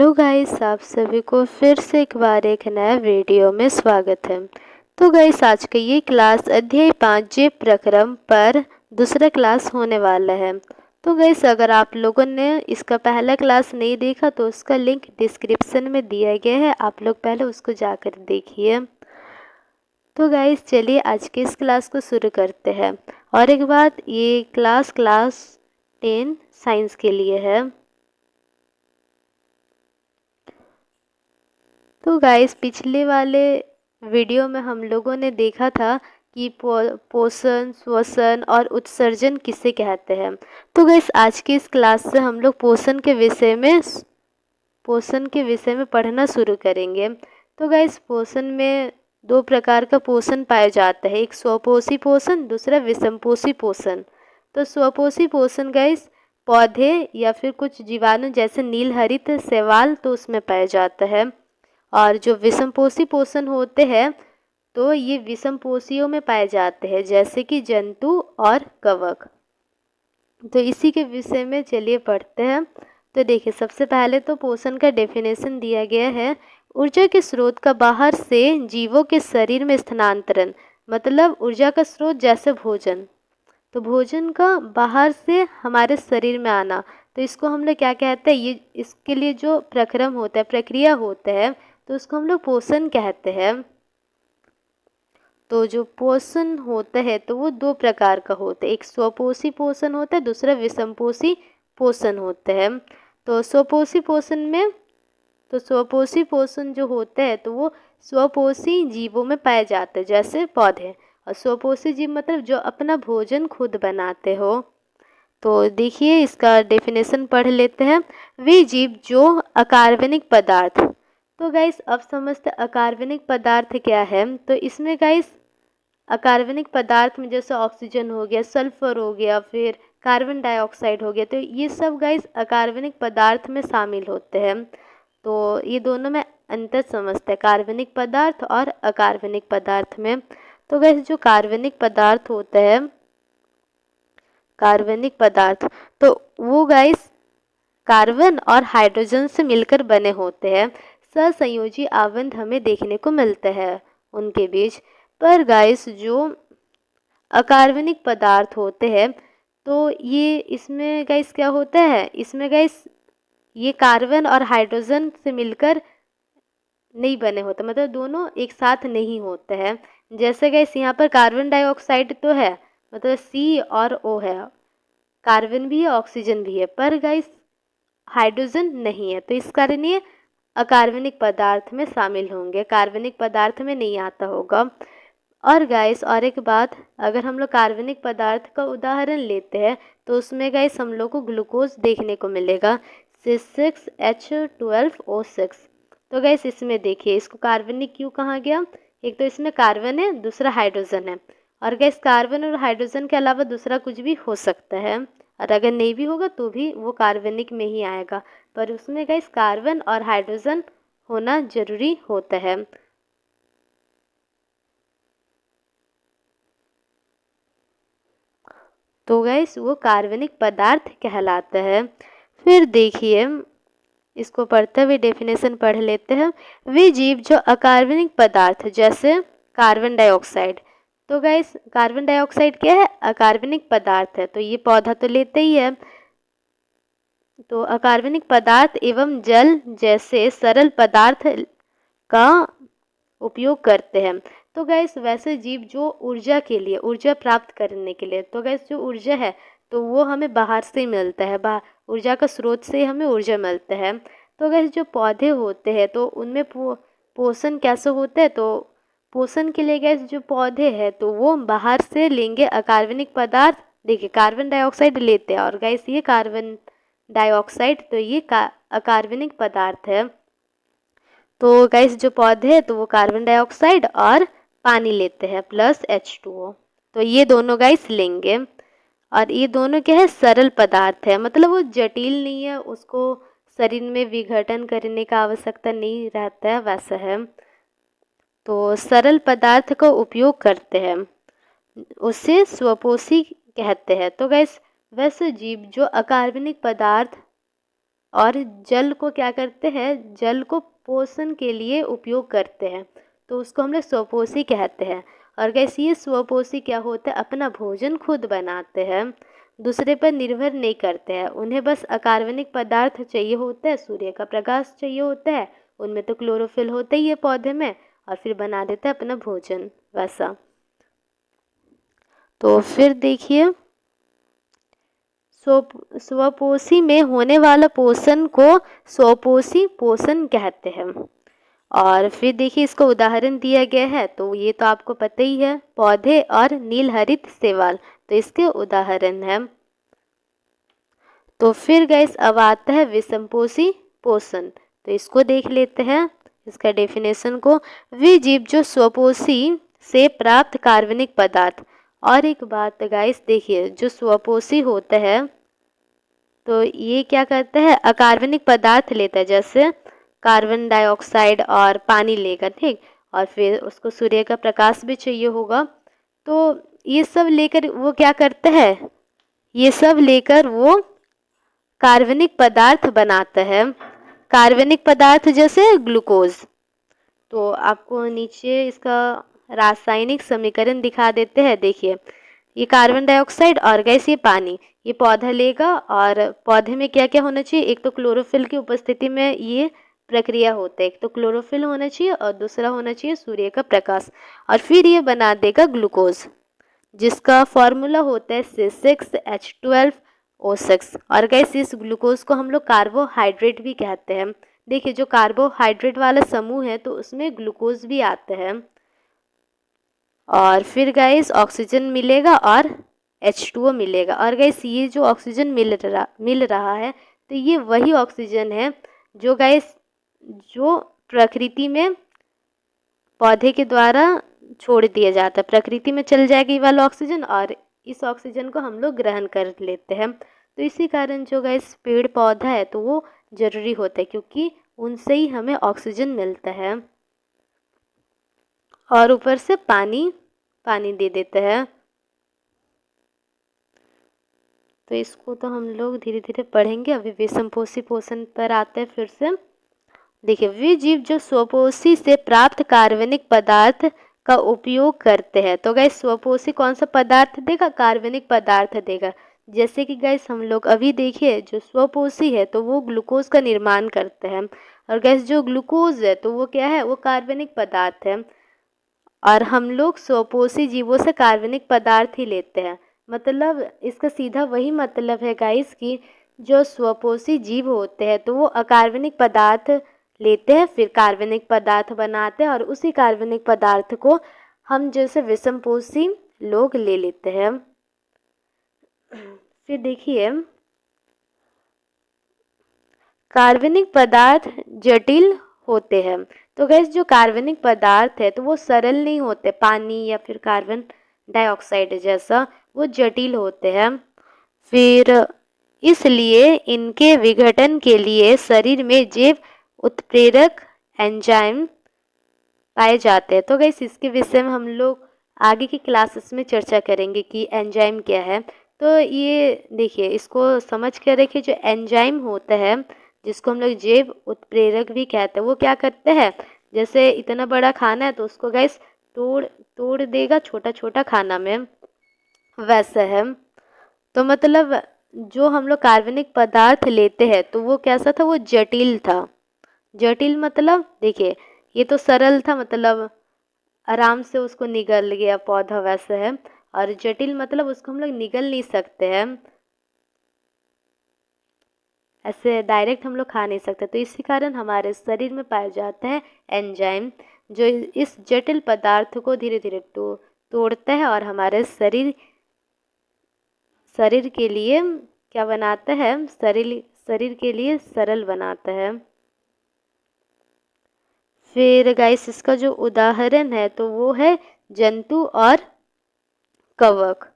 Hello guys, आप सभी को फिर से एक बार एक नया वीडियो में स्वागत है। तो गाइस, आज का ये क्लास अध्याय 5 जे प्रक्रम पर दूसरा क्लास होने वाला है। तो गाइस, अगर आप लोगों ने इसका पहला क्लास नहीं देखा तो उसका लिंक डिस्क्रिप्शन में दिया गया है, आप लोग पहले उसको जाकर देखिए। तो गाइस, चलिए आज के इस क्लास को शुरू करते हैं। और एक बात, ये क्लास 10 साइंस के लिए है। तो गाइस, पिछले वाले वीडियो में हम लोगों ने देखा था कि पोषण, श्वसन और उत्सर्जन किसे कहते हैं। तो गाइस, आज की इस क्लास से हम लोग पोषण के विषय में पढ़ना शुरू करेंगे। तो गाइस, पोषण में दो प्रकार का पोषण पाया जाता है, एक स्वपोषी पोषण, दूसरा विषमपोषी पोषण। तो स्वपोषी पोषण गाइस पौधे या फिर कुछ जीवाणु जैसे नीलहरित शैवाल तो उसमें पाया जाता है। और जो विषमपोषी पोषण होते हैं तो ये विषमपोषियों में पाए जाते हैं, जैसे कि जंतु और कवक। तो इसी के विषय में चलिए पढ़ते हैं। तो देखिए, सबसे पहले तो पोषण का डेफिनेशन दिया गया है, ऊर्जा के स्रोत का बाहर से जीवों के शरीर में स्थानांतरण। मतलब ऊर्जा का स्रोत जैसे भोजन, तो भोजन का बाहर से हमारे शरीर में आना, तो इसको हम लोग क्या कहते हैं, ये इसके लिए जो प्रक्रम होता है, प्रक्रिया होता है, तो उसको हम लोग पोषण कहते हैं। तो जो पोषण होता है तो वो दो प्रकार का होता है, एक स्वपोषी पोषण होता है, दूसरा विषमपोषी पोषण होता है। तो स्वपोषी पोषण जो होता है तो वो स्वपोषी जीवों में पाए जाते हैं, जैसे पौधे। और स्वपोषी जीव मतलब जो अपना भोजन खुद बनाते हो। तो देखिए, इसका डेफिनेशन पढ़ लेते हैं। वे जीव जो अकार्बनिक पदार्थ, तो गाइस अब समझते अकार्बनिक पदार्थ क्या है। तो इसमें गाइस अकार्बनिक पदार्थ में जैसे ऑक्सीजन हो गया, सल्फर हो गया, फिर कार्बन डाइऑक्साइड हो गया, तो ये सब गाइस अकार्बनिक पदार्थ में शामिल होते हैं। तो ये दोनों में अंतर समझते हैं, कार्बनिक पदार्थ और अकार्बनिक पदार्थ में। तो गाइस, जो कार्बनिक पदार्थ होता है, कार्बनिक पदार्थ, तो वो गाइस कार्बन और हाइड्रोजन से मिलकर बने होते हैं। सहसंयोजी आबंध हमें देखने को मिलता है उनके बीच। पर गाइस, जो अकार्बनिक पदार्थ होते हैं तो ये इसमें गाइस क्या होता है, इसमें गाइस ये कार्बन और हाइड्रोजन से मिलकर नहीं बने होते, मतलब दोनों एक साथ नहीं होते हैं। जैसे गाइस यहाँ पर कार्बन डाइऑक्साइड तो है, मतलब सी और ओ है, कार्बन भी है, ऑक्सीजन भी है, पर गाइस हाइड्रोजन नहीं है, तो इस कारण ये अकार्बनिक पदार्थ में शामिल होंगे, कार्बनिक पदार्थ में नहीं आता होगा। और गाइस, और एक बात, अगर हम लोग कार्बनिक पदार्थ का उदाहरण लेते हैं तो उसमें गाइस हम लोग को ग्लूकोज देखने को मिलेगा, C6H12O6। तो गाइस, इसमें देखिए, इसको कार्बनिक क्यों कहा गया, एक तो इसमें कार्बन है, दूसरा हाइड्रोजन है। और गैस कार्बन और हाइड्रोजन के अलावा दूसरा कुछ भी हो सकता है, और अगर नहीं भी होगा तो भी वो कार्बनिक में ही आएगा, पर उसमें गैस कार्बन और हाइड्रोजन होना जरूरी होता है। तो गैस वो कार्बनिक पदार्थ कहलाता है। फिर देखिए, इसको पढ़ते हुए डेफिनेशन पढ़ लेते हैं। वे जीव जो अकार्बनिक पदार्थ जैसे कार्बन डाइऑक्साइड, तो गाइस कार्बन डाइऑक्साइड क्या है, अकार्बनिक पदार्थ है, तो ये पौधा तो लेते ही है। तो अकार्बनिक पदार्थ एवं जल जैसे सरल पदार्थ का उपयोग करते हैं। तो गैस वैसे जीव जो ऊर्जा के लिए, ऊर्जा प्राप्त करने के लिए, तो गैस जो ऊर्जा है तो वो हमें बाहर से मिलता है, ऊर्जा का स्रोत से हमें ऊर्जा मिलता है। तो गैस जो पौधे होते हैं तो उनमें पोषण कैसे होता है, तो पोषण के लिए गैस जो पौधे हैं तो वो बाहर से लेंगे अकार्बनिक पदार्थ। देखिए, कार्बन डाइऑक्साइड लेते हैं, और गैस ये कार्बन डाइऑक्साइड तो ये अकार्बनिक पदार्थ है। तो गैस जो पौधे हैं तो वो कार्बन डाइऑक्साइड और पानी लेते हैं प्लस H2O, तो ये दोनों गैस लेंगे। और ये दोनों क्या है, सरल पदार्थ है, मतलब वो जटिल नहीं है, उसको शरीर में विघटन करने का आवश्यकता नहीं रहता है, वैसा है। तो सरल पदार्थ का उपयोग करते हैं, उसे स्वपोषी कहते हैं। तो गैस वैसे जीव जो अकार्बनिक पदार्थ और जल को क्या करते हैं, जल को पोषण के लिए उपयोग करते हैं, तो उसको हम लोग स्वपोषी कहते हैं। और गाइस ये स्वपोषी क्या होता है, अपना भोजन खुद बनाते हैं, दूसरे पर निर्भर नहीं करते हैं। उन्हें बस अकार्बनिक पदार्थ चाहिए होता है, सूर्य का प्रकाश चाहिए होता है, उनमें तो क्लोरोफिल होता ही है पौधे में, और फिर बना देता है अपना भोजन वैसा। तो फिर देखिए, स्वपोषी में होने वाला पोषण को स्वपोषी पोषण कहते हैं। और फिर देखिए इसको उदाहरण दिया गया है, तो ये तो आपको पता ही है, पौधे और नीलहरित शैवाल, तो इसके उदाहरण है। तो फिर गाइस अब आता है विषमपोषी पोषण, तो इसको देख लेते हैं इसका डेफिनेशन को। वे जीव जो स्वपोषी से प्राप्त कार्बनिक पदार्थ, और एक बात गाइस देखिए, जो स्वपोषी होता है तो ये क्या करता है, अकार्बनिक पदार्थ लेता है, जैसे कार्बन डाइऑक्साइड और पानी लेगा, ठीक, और फिर उसको सूर्य का प्रकाश भी चाहिए होगा, तो ये सब लेकर वो क्या करता है, ये सब लेकर वो कार्बनिक पदार्थ बनाता है। कार्बनिक पदार्थ जैसे ग्लूकोज, तो आपको नीचे इसका रासायनिक समीकरण दिखा देते हैं। देखिए ये कार्बन डाइऑक्साइड और गैस ये पानी, ये पौधा लेगा, और पौधे में क्या क्या होना चाहिए, एक तो क्लोरोफिल की उपस्थिति में ये प्रक्रिया होता है, एक तो क्लोरोफिल होना चाहिए और दूसरा होना चाहिए सूर्य का प्रकाश, और फिर ये बना देगा ग्लूकोज, जिसका फॉर्मूला होता है C6H12O6। और गैस इस ग्लूकोज को हम लोग कार्बोहाइड्रेट भी कहते हैं। देखिए जो कार्बोहाइड्रेट वाला समूह है तो उसमें ग्लूकोज भी आता है। और फिर गैस ऑक्सीजन मिलेगा और H2O मिलेगा। और गैस ये जो ऑक्सीजन मिल रहा है तो ये वही ऑक्सीजन है जो गैस जो प्रकृति में पौधे के द्वारा छोड़ दिया जाता है, प्रकृति में चल जाएगी वाला ऑक्सीजन, और इस ऑक्सीजन को हम लोग ग्रहण कर लेते हैं। तो इसी कारण जो गैस पेड़ पौधा है तो वो जरूरी होता है, क्योंकि उनसे ही हमें ऑक्सीजन मिलता है, और ऊपर से पानी दे देता है। तो इसको तो हम लोग धीरे धीरे पढ़ेंगे। अभी विषमपोषी पोषण पर आते हैं फिर से। देखिए वे जीव जो स्वपोषी से प्राप्त कार्बनिक पदार्थ का उपयोग करते हैं, तो गैस स्वपोषी कौन सा पदार्थ देगा, कार्बनिक पदार्थ देगा। जैसे कि गैस हम लोग अभी देखिए जो स्वपोषी है तो वो ग्लूकोज का निर्माण करते हैं, और गैस जो ग्लूकोज है तो वो क्या है, वो कार्बनिक पदार्थ है, और हम लोग स्वपोषी जीवों से कार्बनिक पदार्थ ही लेते हैं। मतलब इसका सीधा वही मतलब है गाइस कि जो स्वपोषी जीव होते हैं तो वो अकार्बनिक पदार्थ लेते हैं, फिर कार्बनिक पदार्थ बनाते हैं, और उसी कार्बनिक पदार्थ को हम जैसे विषमपोषी लोग ले लेते हैं। फिर देखिए कार्बनिक पदार्थ जटिल होते हैं, तो गैस जो कार्बनिक पदार्थ है तो वो सरल नहीं होते, पानी या फिर कार्बन डाइऑक्साइड जैसा, वो जटिल होते हैं। फिर इसलिए इनके विघटन के लिए शरीर में जैव उत्प्रेरक एंजाइम पाए जाते हैं। तो गैस इसके विषय में हम लोग आगे की क्लासेस में चर्चा करेंगे कि एंजाइम क्या है। तो ये देखिए इसको समझ कर रखिए, जो एंजाइम होता है जिसको हम लोग जैव उत्प्रेरक भी कहते हैं, वो क्या करते हैं, जैसे इतना बड़ा खाना है तो उसको गैस तोड़ देगा छोटा छोटा खाना में, वैसा है। तो मतलब जो हम लोग कार्बनिक पदार्थ लेते हैं तो वो कैसा था, वो जटिल था। जटिल मतलब देखिए ये तो सरल था, मतलब आराम से उसको निगल गया पौधा, वैसा है। और जटिल मतलब उसको हम लोग निगल नहीं सकते हैं, ऐसे डायरेक्ट हम लोग खा नहीं सकते। तो इसी कारण हमारे शरीर में पाया जाता है एंजाइम, जो इस जटिल पदार्थ को धीरे धीरे तोड़ता है और हमारे शरीर के लिए क्या बनाता है, शरीर के लिए सरल बनाता है। फिर गाइस इसका जो उदाहरण है तो वो है जंतु और कवक।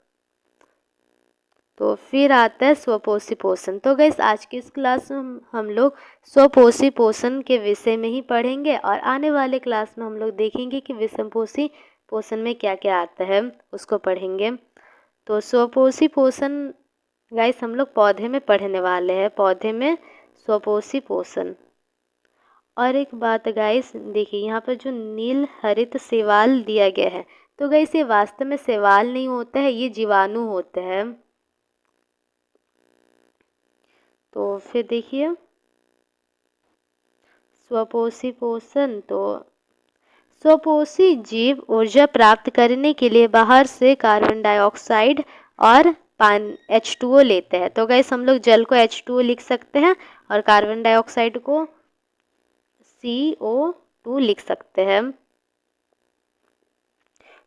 तो फिर आता है स्वपोषी पोषण। तो गाइस आज की इस क्लास में हम लोग स्वपोषी पोषण के विषय में ही पढ़ेंगे, और आने वाले क्लास में हम लोग देखेंगे कि विषमपोषी पोषण में क्या क्या आता है, उसको पढ़ेंगे। तो स्वपोषी पोषण गाइस हम लोग पौधे में पढ़ने वाले हैं। पौधे में स्वपोषी पोषण। और एक बात गाइस, देखिए यहाँ पर जो नील हरित शैवाल दिया गया है, तो गाइस ये वास्तव में शैवाल नहीं होता है, ये जीवाणु होते हैं। तो फिर देखिए स्वपोषी पोषण, तो स्वपोषी जीव ऊर्जा प्राप्त करने के लिए बाहर से कार्बन डाइऑक्साइड और H2O लेते हैं। तो गाइस हम लोग जल को H2O लिख सकते हैं और कार्बन डाइऑक्साइड को CO2 लिख सकते हैं।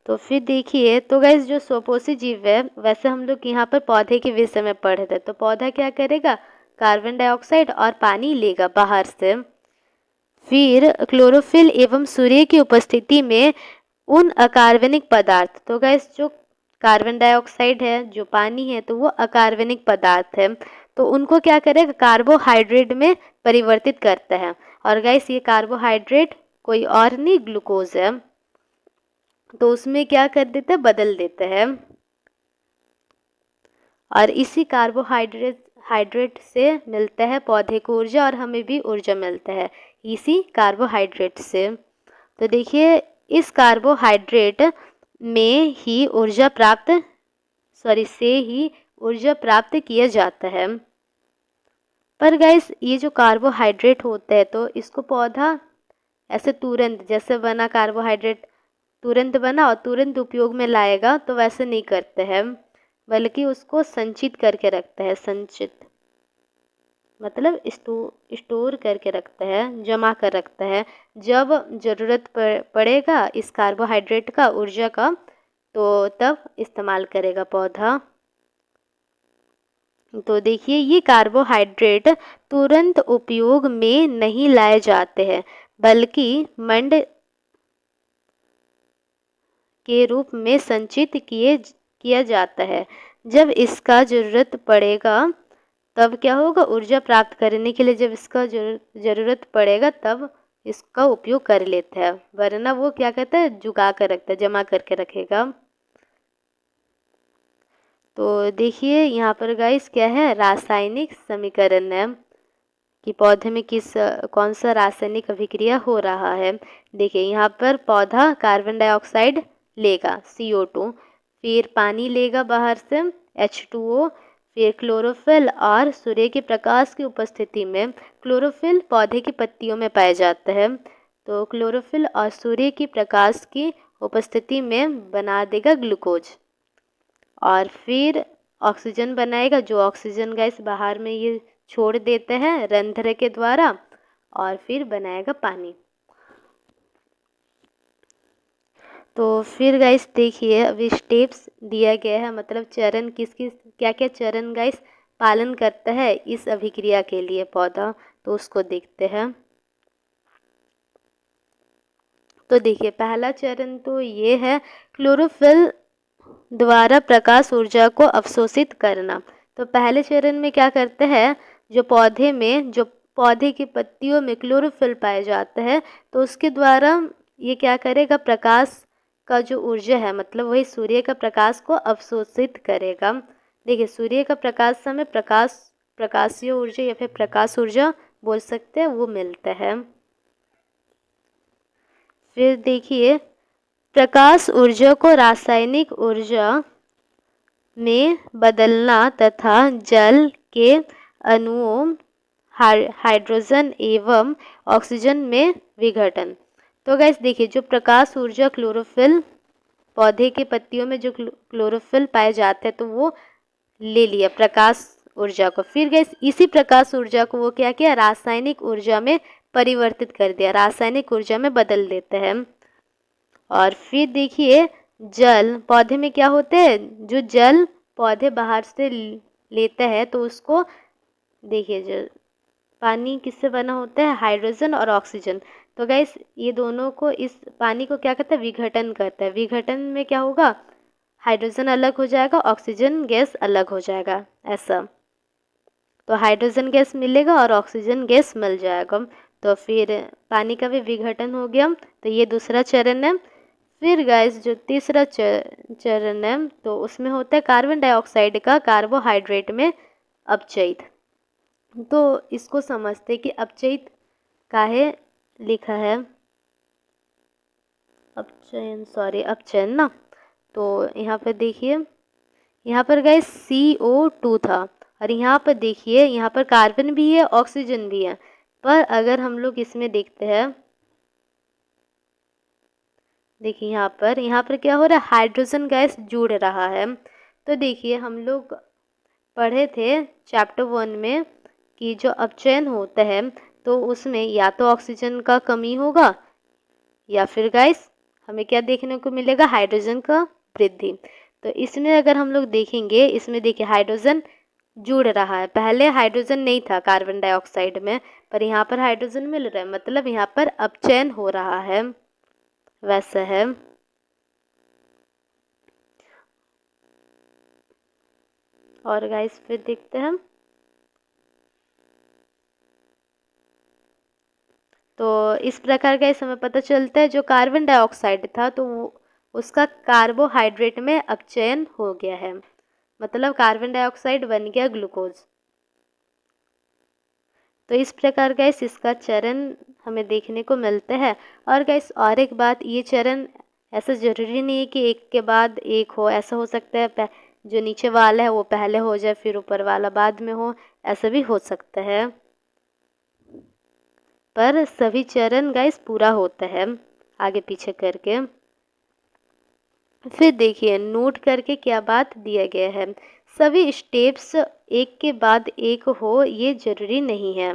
तो फिर देखिए, तो गाइस जो स्वपोषी जीव है, वैसे हम लोग यहाँ पर पौधे के विषय में पढ़े थे, तो पौधा क्या करेगा, कार्बन डाइऑक्साइड और पानी लेगा बाहर से। फिर क्लोरोफिल एवं सूर्य की उपस्थिति में उन अकार्बनिक पदार्थ, तो गैस जो कार्बन डाइऑक्साइड है, जो पानी है, तो वो अकार्बनिक पदार्थ है, तो उनको क्या करेगा, कार्बोहाइड्रेट में परिवर्तित करता है। और गैस ये कार्बोहाइड्रेट कोई और नहीं, ग्लूकोज है, तो उसमें क्या कर देता है, बदल देता है। और इसी कार्बोहाइड्रेट से मिलता है पौधे को ऊर्जा, और हमें भी ऊर्जा मिलता है इसी कार्बोहाइड्रेट से। तो देखिए इस कार्बोहाइड्रेट में ही ऊर्जा प्राप्त किया जाता है। पर गाइस ये जो कार्बोहाइड्रेट होता है, तो इसको पौधा ऐसे तुरंत, जैसे बना कार्बोहाइड्रेट तुरंत बना और तुरंत उपयोग में लाएगा, तो वैसे नहीं करते हैं, बल्कि उसको संचित करके रखता है। संचित मतलब स्टोर करके रखता है, जमा कर रखता है। जब ज़रूरत पड़ेगा इस कार्बोहाइड्रेट का, ऊर्जा का, तो तब इस्तेमाल करेगा पौधा। तो देखिए ये कार्बोहाइड्रेट तुरंत उपयोग में नहीं लाए जाते हैं, बल्कि मंड के रूप में संचित किया जाता है। जब इसका ज़रूरत पड़ेगा तब क्या होगा, ऊर्जा प्राप्त करने के लिए जब इसका ज़रूरत पड़ेगा तब इसका उपयोग कर लेता है, वरना वो क्या कहता है, जुगा कर रखता है, जमा करके रखेगा। तो देखिए यहाँ पर गाइस क्या है, रासायनिक समीकरण है कि पौधे में कौन सा रासायनिक अभिक्रिया हो रहा है। देखिए यहाँ पर पौधा कार्बन डाइऑक्साइड लेगा CO2, फिर पानी लेगा बाहर से H2O, फिर क्लोरोफिल और सूर्य के प्रकाश की उपस्थिति में, क्लोरोफिल पौधे की पत्तियों में पाया जाता है, तो क्लोरोफिल और सूर्य की प्रकाश की उपस्थिति में बना देगा ग्लूकोज, और फिर ऑक्सीजन बनाएगा, जो ऑक्सीजन गैस बाहर में ये छोड़ देते हैं रंध्र के द्वारा, और फिर बनाएगा पानी। तो फिर गाइस देखिए अभी स्टेप्स दिया गया है, मतलब चरण क्या क्या चरण गाइस पालन करता है इस अभिक्रिया के लिए पौधा, तो उसको देखते हैं। तो देखिए पहला चरण तो ये है, क्लोरोफिल द्वारा प्रकाश ऊर्जा को अवशोषित करना। तो पहले चरण में क्या करते हैं, जो पौधे की पत्तियों में क्लोरोफिल पाया जाता है, तो उसके द्वारा ये क्या करेगा, प्रकाश का जो ऊर्जा है, मतलब वही सूर्य का प्रकाश को अवशोषित करेगा। देखिए सूर्य का प्रकाश से हमें प्रकाशीय ऊर्जा या फिर प्रकाश ऊर्जा बोल सकते हैं, वो मिलता है। फिर देखिए प्रकाश ऊर्जा को रासायनिक ऊर्जा में बदलना तथा जल के अणुओं हाइड्रोजन एवं ऑक्सीजन में विघटन। तो गाइस देखिए जो प्रकाश ऊर्जा क्लोरोफिल, पौधे के पत्तियों में जो क्लोरोफिल पाए जाते हैं, तो वो ले लिया प्रकाश ऊर्जा को, फिर गाइस इसी प्रकाश ऊर्जा को वो क्या किया, रासायनिक ऊर्जा में परिवर्तित कर दिया, रासायनिक ऊर्जा में बदल देते हैं। और फिर देखिए जल, पौधे में क्या होते हैं, जो जल पौधे बाहर से लेता है, तो उसको देखिए जो पानी किससे बना होता है, हाइड्रोजन और ऑक्सीजन। तो गाइस ये दोनों को, इस पानी को क्या कहता है, विघटन करता है। विघटन में क्या होगा, हाइड्रोजन अलग हो जाएगा, ऑक्सीजन गैस अलग हो जाएगा, ऐसा। तो हाइड्रोजन गैस मिलेगा और ऑक्सीजन गैस मिल जाएगा, तो फिर पानी का भी विघटन हो गया। तो ये दूसरा चरण है। फिर गाइस जो तीसरा चरण है, तो उसमें होता है कार्बन डाइऑक्साइड का कार्बोहाइड्रेट में अपचयित। तो इसको समझते कि अपचयित काहे लिखा है, अपचयन ना। तो यहाँ पर देखिए, यहाँ पर गाइस CO2 था, और यहाँ पर देखिए यहाँ पर कार्बन भी है, ऑक्सीजन भी है। पर अगर हम लोग इसमें देखते हैं, देखिए यहाँ पर क्या हो रहा है, हाइड्रोजन गैस जुड़ रहा है। तो देखिए हम लोग पढ़े थे चैप्टर 1 में कि जो अपचयन होता है तो उसमें या तो ऑक्सीजन का कमी होगा, या फिर गैस हमें क्या देखने को मिलेगा, हाइड्रोजन का वृद्धि। तो इसमें अगर हम लोग देखेंगे, इसमें देखिए हाइड्रोजन जुड़ रहा है, पहले हाइड्रोजन नहीं था कार्बन डाइऑक्साइड में, पर यहाँ पर हाइड्रोजन मिल रहा है, मतलब यहाँ पर अपचयन हो रहा है, वैसा है। और गाइस फिर देखते हैं, तो इस प्रकार गाइस हमें पता चलता है जो कार्बन डाइऑक्साइड था तो उसका कार्बोहाइड्रेट में अपचयन हो गया है, मतलब कार्बन डाइऑक्साइड बन गया ग्लूकोज। तो इस प्रकार गाइस इसका चरण हमें देखने को मिलता है। और गाइस और एक बात, ये चरण ऐसा ज़रूरी नहीं है कि एक के बाद एक हो, ऐसा हो सकता है जो नीचे वाला है वो पहले हो जाए फिर ऊपर वाला बाद में हो, ऐसा भी हो सकता है। पर सभी चरण गाइस पूरा होता है आगे पीछे करके। फिर देखिए नोट करके क्या बात दिया गया है, सभी स्टेप्स एक के बाद एक हो ये जरूरी नहीं है।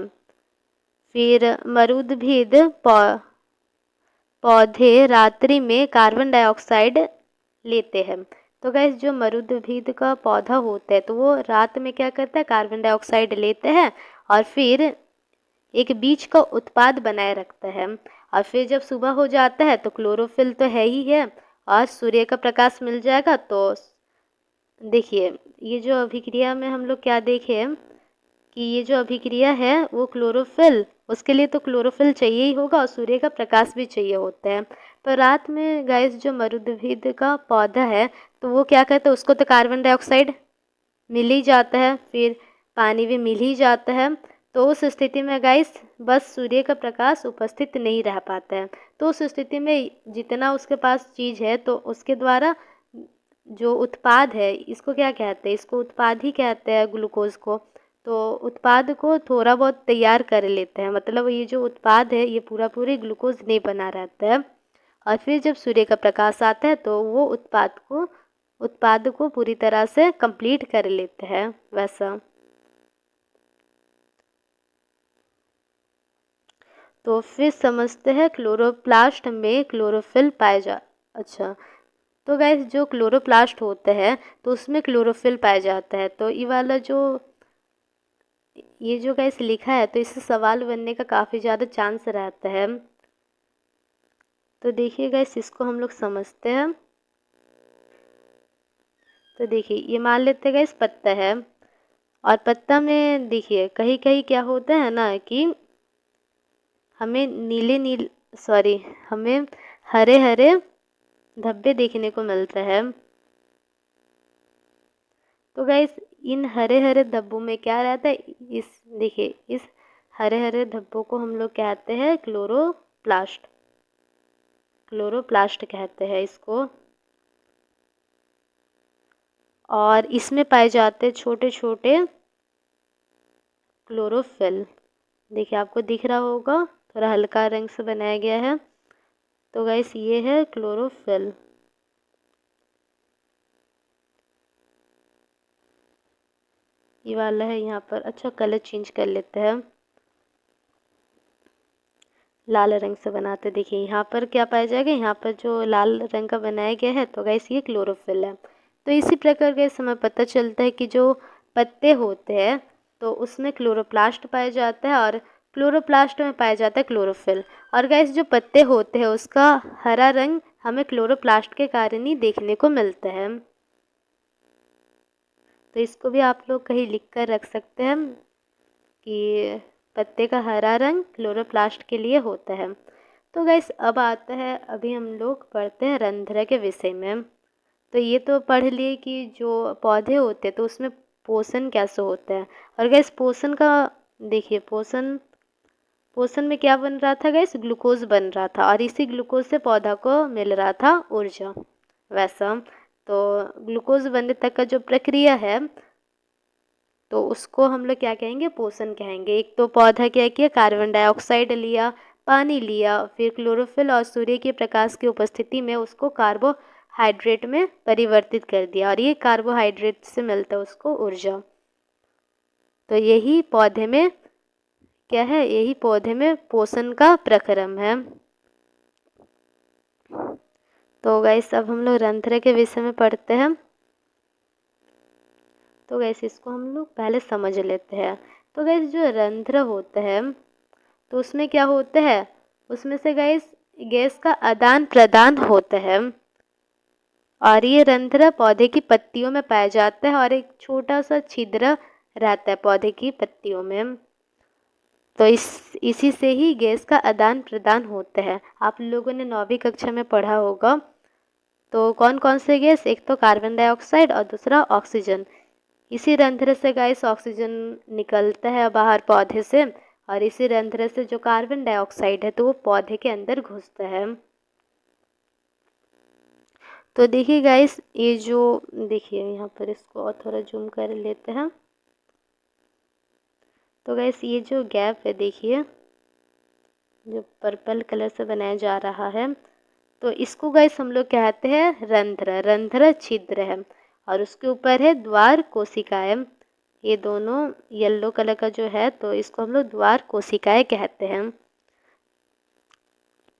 फिर मरुद्भिद पौधे रात्रि में कार्बन डाइऑक्साइड लेते हैं। तो गैस जो मरुद्भिद का पौधा होता है तो वो रात में क्या करता है, कार्बन डाइऑक्साइड लेते हैं और फिर एक बीज का उत्पाद बनाए रखता है। और फिर जब सुबह हो जाता है तो क्लोरोफिल तो है ही है, और सूर्य का प्रकाश मिल जाएगा। तो देखिए ये जो अभिक्रिया में हम लोग क्या देखे कि ये जो अभिक्रिया है वो क्लोरोफिल, उसके लिए तो क्लोरोफिल चाहिए ही होगा और सूर्य का प्रकाश भी चाहिए होता है। पर रात में गाइस जो मरुद्भिद का पौधा है तो वो क्या करता है, उसको तो कार्बन डाइऑक्साइड मिल ही जाता है, फिर पानी भी मिल ही जाता है। तो उस स्थिति में गाइस बस सूर्य का प्रकाश उपस्थित नहीं रह पाता है। तो उस स्थिति में जितना उसके पास चीज़ है तो उसके द्वारा जो उत्पाद है, इसको क्या कहते हैं, इसको उत्पाद ही कहते हैं ग्लूकोज को। तो उत्पाद को थोड़ा बहुत तैयार कर लेते हैं, मतलब ये जो उत्पाद है ये पूरा पूरी ग्लूकोज नहीं बना रहता है। और फिर जब सूर्य का प्रकाश आता है तो वो उत्पाद को पूरी तरह से कंप्लीट कर लेते हैं, वैसा। तो फिर समझते हैं क्लोरोप्लास्ट में क्लोरोफिल पाए जा अच्छा, तो गैस जो क्लोरोप्लास्ट होता है तो उसमें क्लोरोफिल पाया जाता है। तो ये वाला ये जो गैस लिखा है तो इससे सवाल बनने का काफ़ी ज़्यादा चांस रहता है। तो देखिए गैस इसको हम लोग समझते हैं। तो देखिए ये मान लेते हैं गैस पत्ता है, और पत्ता में देखिए कहीं कहीं क्या होता है ना कि हमें हरे हरे धब्बे देखने को मिलता है। तो गाइस इन हरे हरे धब्बों में क्या रहता है, देखिए इस हरे हरे धब्बों को हम लोग कहते हैं क्लोरोप्लास्ट कहते हैं इसको। और इसमें पाए जाते छोटे छोटे क्लोरोफिल, देखिए आपको दिख रहा होगा थोड़ा हल्का रंग से बनाया गया है। तो गाइस ये है क्लोरोफिल। ये वाला है यहाँ पर, अच्छा कलर चेंज कर लेते हैं, लाल रंग से बनाते। देखिए यहाँ पर क्या पाया जाएगा, यहाँ पर जो लाल रंग का बनाया गया है तो गाइस ये क्लोरोफिल है। तो इसी प्रकार गाइस हमें पता चलता है कि जो पत्ते होते हैं तो उसमें क्लोरोप्लास्ट पाया जाता है, और क्लोरोप्लास्ट में पाया जाता है क्लोरोफिल। और गाइस जो पत्ते होते हैं उसका हरा रंग हमें क्लोरोप्लास्ट के कारण ही देखने को मिलता है। तो इसको भी आप लोग कहीं लिख कर रख सकते हैं कि पत्ते का हरा रंग क्लोरोप्लास्ट के लिए होता है। तो गाइस अब आता है, अभी हम लोग पढ़ते हैं रंध्र के विषय में। तो ये तो पढ़ लिए कि जो पौधे होते हैं तो उसमें पोषण कैसे होता है। और गाइस पोषण का देखिए पोषण में क्या बन रहा था गाइस, ग्लूकोज बन रहा था और इसी ग्लूकोज से पौधा को मिल रहा था ऊर्जा। वैसा तो ग्लूकोज बनने तक का जो प्रक्रिया है तो उसको हम लोग क्या कहेंगे, पोषण कहेंगे। एक तो पौधा क्या किया, कार्बन डाइऑक्साइड लिया, पानी लिया, फिर क्लोरोफिल और सूर्य के प्रकाश की उपस्थिति में उसको कार्बोहाइड्रेट में परिवर्तित कर दिया और ये कार्बोहाइड्रेट से मिलता है उसको ऊर्जा। तो यही पौधे में क्या है, यही पौधे में पोषण का प्रक्रम है। तो गाइस अब हम लोग रंध्र के विषय में पढ़ते हैं। तो गैस इसको हम लोग पहले समझ लेते हैं। तो गैस जो रंध्र होते हैं तो उसमें क्या होता है, उसमें से गैस का आदान प्रदान होता है और ये रंध्र पौधे की पत्तियों में पाया जाता है और एक छोटा सा छिद्र रहता है पौधे की पत्तियों में। तो इसी से ही गैस का आदान प्रदान होता है। आप लोगों ने 9वीं कक्षा में पढ़ा होगा। तो कौन कौन से गैस, एक तो कार्बन डाइऑक्साइड और दूसरा ऑक्सीजन। इसी रंध्र से गाइस ऑक्सीजन निकलता है बाहर पौधे से और इसी रंध्र से जो कार्बन डाइऑक्साइड है तो वो पौधे के अंदर घुसता है। तो देखिए गाइस ये जो देखिए यहाँ पर इसको और थोड़ा जूम कर लेते हैं। तो गाइस ये जो गैप है देखिए जो पर्पल कलर से बनाया जा रहा है तो इसको गाइस हम लोग कहते हैं रंध्र। रंध्र छिद्र है और उसके ऊपर है द्वार कोशिकाएं। ये दोनों येलो कलर का जो है तो इसको हम लोग द्वार कोशिकाएं कहते हैं।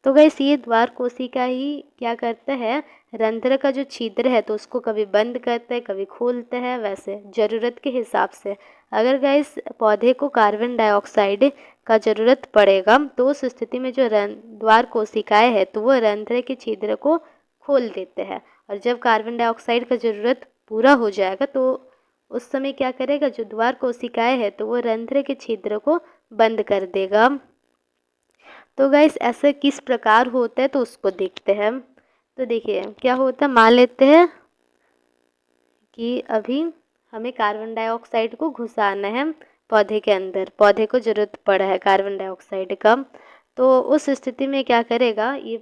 तो गाइस ये द्वार कोशिका ही क्या करता है, रंध्र का जो छिद्र है तो उसको कभी बंद करता है कभी खोलता है, वैसे ज़रूरत के हिसाब से। अगर गाइस पौधे को कार्बन डाइऑक्साइड का ज़रूरत पड़ेगा तो उस स्थिति में जो द्वार कोशिकाएं है तो वो रंध्र के छिद्र को खोल देते हैं और जब कार्बन डाइऑक्साइड का ज़रूरत पूरा हो जाएगा तो उस समय क्या करेगा, जो द्वार कोशिकाएं है तो वो रंध्र के छिद्र को बंद कर देगा। तो गाइस ऐसा किस प्रकार होता है तो उसको देखते हैं। तो देखिए क्या होता है, मान लेते हैं कि अभी हमें कार्बन डाइऑक्साइड को घुसाना है पौधे के अंदर, पौधे को ज़रूरत पड़ा है कार्बन डाइऑक्साइड का। तो उस स्थिति में क्या करेगा, ये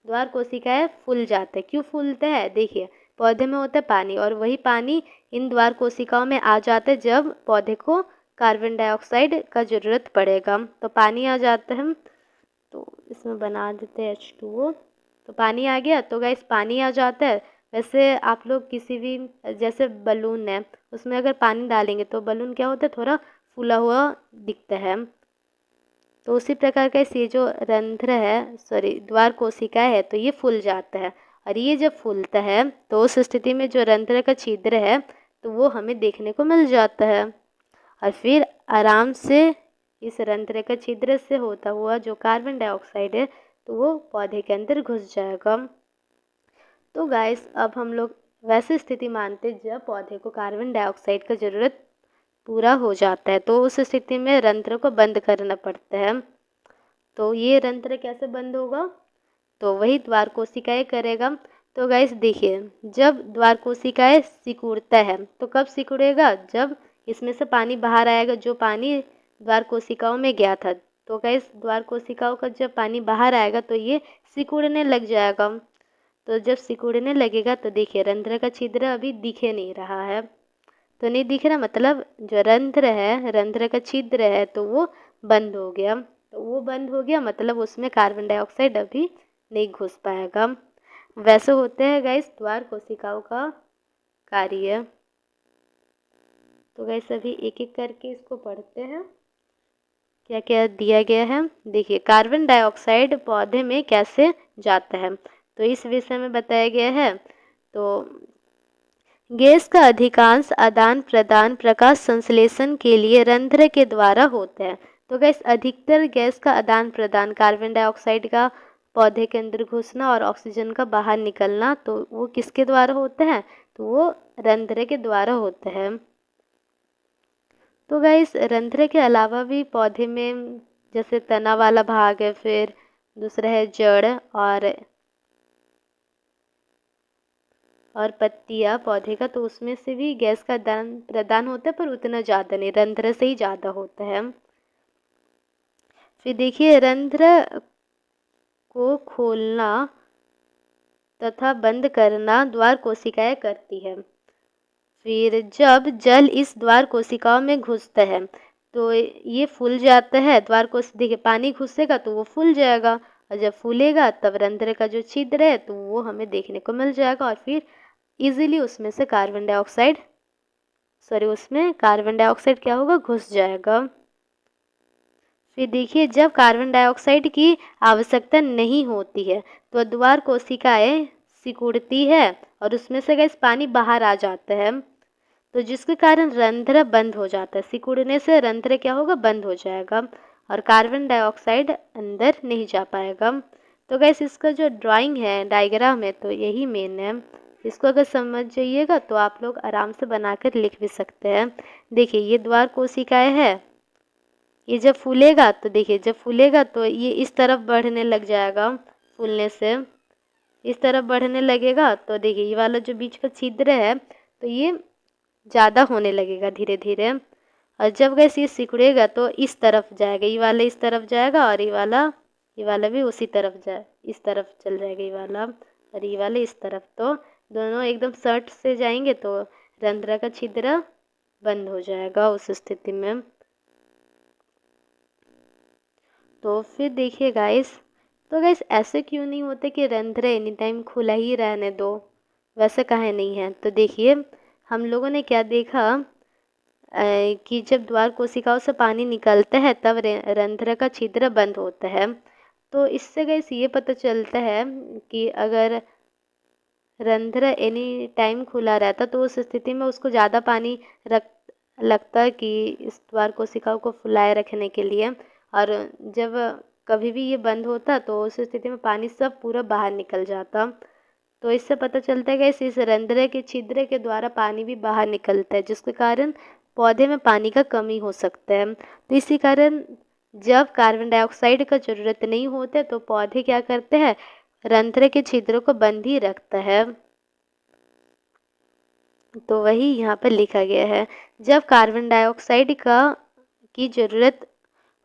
द्वार कोशिकाएं फूल जाते हैं। क्यों फूलते हैं, देखिए पौधे में होता है पानी और वही पानी इन द्वार कोशिकाओं में आ जाता है जब पौधे को कार्बन डाइऑक्साइड का ज़रूरत पड़ेगा। तो पानी आ जाता है तो इसमें बना देते हैं H2O। तो पानी आ गया तो गाइस पानी आ जाता है। वैसे आप लोग किसी भी जैसे बलून है उसमें अगर पानी डालेंगे तो बलून क्या होता है, थोड़ा फूला हुआ दिखता है। तो उसी प्रकार का ये जो रंध्र है द्वार कोशिका है तो ये फूल जाता है और ये जब फूलता है तो उस स्थिति में जो रंध्र का छिद्र है तो वो हमें देखने को मिल जाता है और फिर आराम से इस रंध्र का छिद्र से होता हुआ जो कार्बन डाइऑक्साइड है तो वो पौधे के अंदर घुस जाएगा। तो गाइस अब हम लोग वैसी स्थिति मानते जब पौधे को कार्बन डाइऑक्साइड का ज़रूरत पूरा हो जाता है तो उस स्थिति में रंध्र को बंद करना पड़ता है। तो ये रंध्र कैसे बंद होगा, तो वही द्वार कोशिकाएं करेगा। तो गाइस देखिए जब द्वार कोशिकाएं सिकुड़ता है तो कब सिकुड़ेगा, जब इसमें से पानी बाहर आएगा, जो पानी द्वार कोशिकाओं में गया था। तो गाइस द्वार कोशिकाओं का जब पानी बाहर आएगा तो ये सिकुड़ने लग जाएगा। तो जब सिकुड़ने लगेगा तो देखिए रंध्र का छिद्र अभी दिखे नहीं रहा है। तो नहीं दिख रहा मतलब जो रंध्र है, रंध्र का छिद्र है तो वो बंद हो गया। तो वो बंद हो गया मतलब उसमें कार्बन डाइऑक्साइड अभी नहीं घुस पाएगा। वैसे होते हैं गाइस द्वार कोशिकाओं का कार्य। तो गाइस अभी एक एक करके इसको पढ़ते हैं क्या क्या दिया गया है। देखिए कार्बन डाइऑक्साइड पौधे में कैसे जाता है तो इस विषय में बताया गया है। तो गैस का अधिकांश आदान प्रदान प्रकाश संश्लेषण के लिए रंध्र के द्वारा होता है। तो गैस अधिकतर गैस का आदान प्रदान, कार्बन डाइऑक्साइड का पौधे के अंदर घुसना और ऑक्सीजन का बाहर निकलना, तो वो किसके द्वारा होता है, तो वो रंध्र के द्वारा होता है। तो गैस रंध्र के अलावा भी पौधे में जैसे तना वाला भाग है, फिर दूसरा है जड़ और पत्तियाँ पौधे का, तो उसमें से भी गैस का आदान प्रदान होता है पर उतना ज़्यादा नहीं, रंध्र से ही ज़्यादा होता है। फिर देखिए रंध्र को खोलना तथा बंद करना द्वार कोशिकाएं करती है। फिर जब जल इस द्वार कोशिकाओं में घुसता है तो ये फूल जाता है। द्वार कोशिका देखिए पानी घुसेगा तो वो फूल जाएगा, और जब फूलेगा तब रंध्र का जो छिद्र है तो वो हमें देखने को मिल जाएगा, और फिर इजीली उसमें से उसमें कार्बन डाइऑक्साइड क्या होगा, घुस जाएगा। फिर देखिए जब कार्बन डाइऑक्साइड की आवश्यकता नहीं होती है तो द्वार कोशिकाएं सिकुड़ती है और उसमें से गैस पानी बाहर आ जाता है, तो जिसके कारण रंध्र बंद हो जाता है। सिकुड़ने से रंध्र क्या होगा, बंद हो जाएगा और कार्बन डाइऑक्साइड अंदर नहीं जा पाएगा। तो गैस इसका जो ड्राइंग है, डायग्राम है, तो यही मेन है। इसको अगर समझ जाइएगा तो आप लोग आराम से बनाकर लिख भी सकते हैं। देखिए ये द्वार कोशिकाएं है, ये जब फूलेगा तो देखिए जब फूलेगा तो ये इस तरफ बढ़ने लग जाएगा। फूलने से इस तरफ बढ़ने लगेगा तो देखिए ये वाला जो बीच का छिद्र है तो ये ज़्यादा होने लगेगा धीरे धीरे, और जब गैस ये सिकुड़ेगा तो इस तरफ जाएगा, ये वाला इस तरफ जाएगा और ये वाला भी उसी तरफ इस तरफ चल जाएगा ये वाला, और ये वाला इस तरफ। तो दोनों एकदम सर्ट से जाएंगे तो रंध्र का छिद्र बंद हो जाएगा उस स्थिति में। तो फिर देखिए गाइस, तो गाइस ऐसे क्यों नहीं होते कि रंध्र एनी टाइम खुला ही रहने दो, वैसे काहे नहीं है। तो देखिए हम लोगों ने क्या देखा कि जब द्वार कोशिकाओं से पानी निकलता है तब रंध्र का छिद्र बंद होता है। तो इससे गाइस ये पता चलता है कि अगर रंध्र एनी टाइम खुला रहता तो उस स्थिति में उसको ज़्यादा पानी लगता कि इस द्वार कोशिकाओं को फुलाए रखने के लिए, और जब कभी भी ये बंद होता तो उस स्थिति में पानी सब पूरा बाहर निकल जाता। तो इससे पता चलता है कि इस रंध्र के छिद्र के द्वारा पानी भी बाहर निकलता है, जिसके कारण पौधे में पानी का कमी हो सकता है। तो इसी कारण जब कार्बन डाइऑक्साइड का ज़रूरत नहीं होता तो पौधे क्या करते हैं, रंध्र के छिद्र को बंद ही रखता है। तो वही यहाँ पर लिखा गया है, जब कार्बन डाइऑक्साइड की ज़रूरत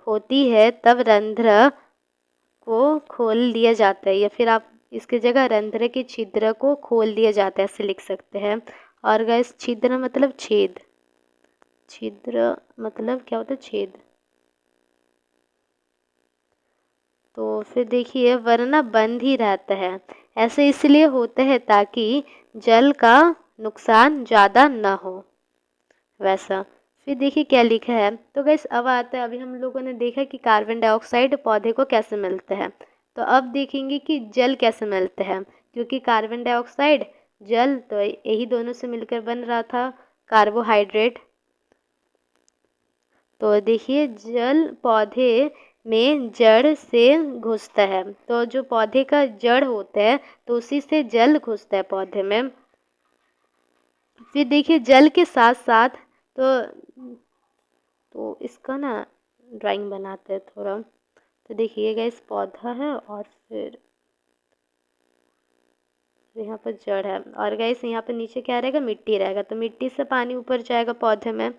होती है तब रंध्र को खोल दिया जाता है, या फिर आप इसकी जगह रंध्र के छिद्र को खोल दिया जाता है ऐसे लिख सकते हैं। और गैस छिद्र मतलब छेद, छिद्र मतलब क्या होता है, छेद। तो फिर देखिए वरना बंद ही रहता है, ऐसे इसलिए होता है ताकि जल का नुकसान ज़्यादा ना हो वैसा। फिर देखिए क्या लिखा है, तो गैस अब आता है, अभी हम लोगों ने देखा कि कार्बन डाइऑक्साइड पौधे को कैसे मिलता है, तो अब देखेंगे कि जल कैसे मिलता है। क्योंकि कार्बन डाइऑक्साइड जल तो यही दोनों से मिलकर बन रहा था कार्बोहाइड्रेट। तो देखिए जल पौधे में जड़ से घुसता है, तो जो पौधे का जड़ होता है तो उसी से जल घुसता है पौधे में। फिर देखिए जल के साथ साथ तो इसका ना ड्राइंग बनाते हैं थोड़ा। तो देखिएगा इस पौधा है और फिर यहाँ पर जड़ है, और गैस यहाँ पर नीचे क्या रहेगा, मिट्टी रहेगा। तो मिट्टी से पानी ऊपर जाएगा पौधे में,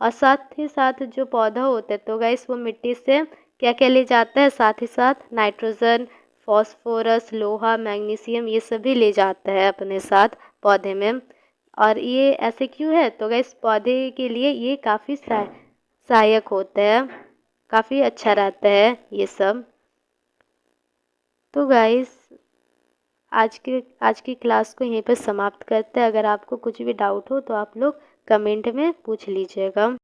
और साथ ही साथ जो पौधा होता है तो गैस वो मिट्टी से क्या क्या ले जाता है, साथ ही साथ नाइट्रोजन, फॉस्फोरस, लोहा, मैग्नीशियम, ये सभी ले जाता है अपने साथ पौधे में। और ये ऐसे क्यों है, तो गैस पौधे के लिए ये काफ़ी सहायक होता है, काफ़ी अच्छा रहता है ये सब। तो गाइस आज की क्लास को यहीं पर समाप्त करते हैं। अगर आपको कुछ भी डाउट हो तो आप लोग कमेंट में पूछ लीजिएगा।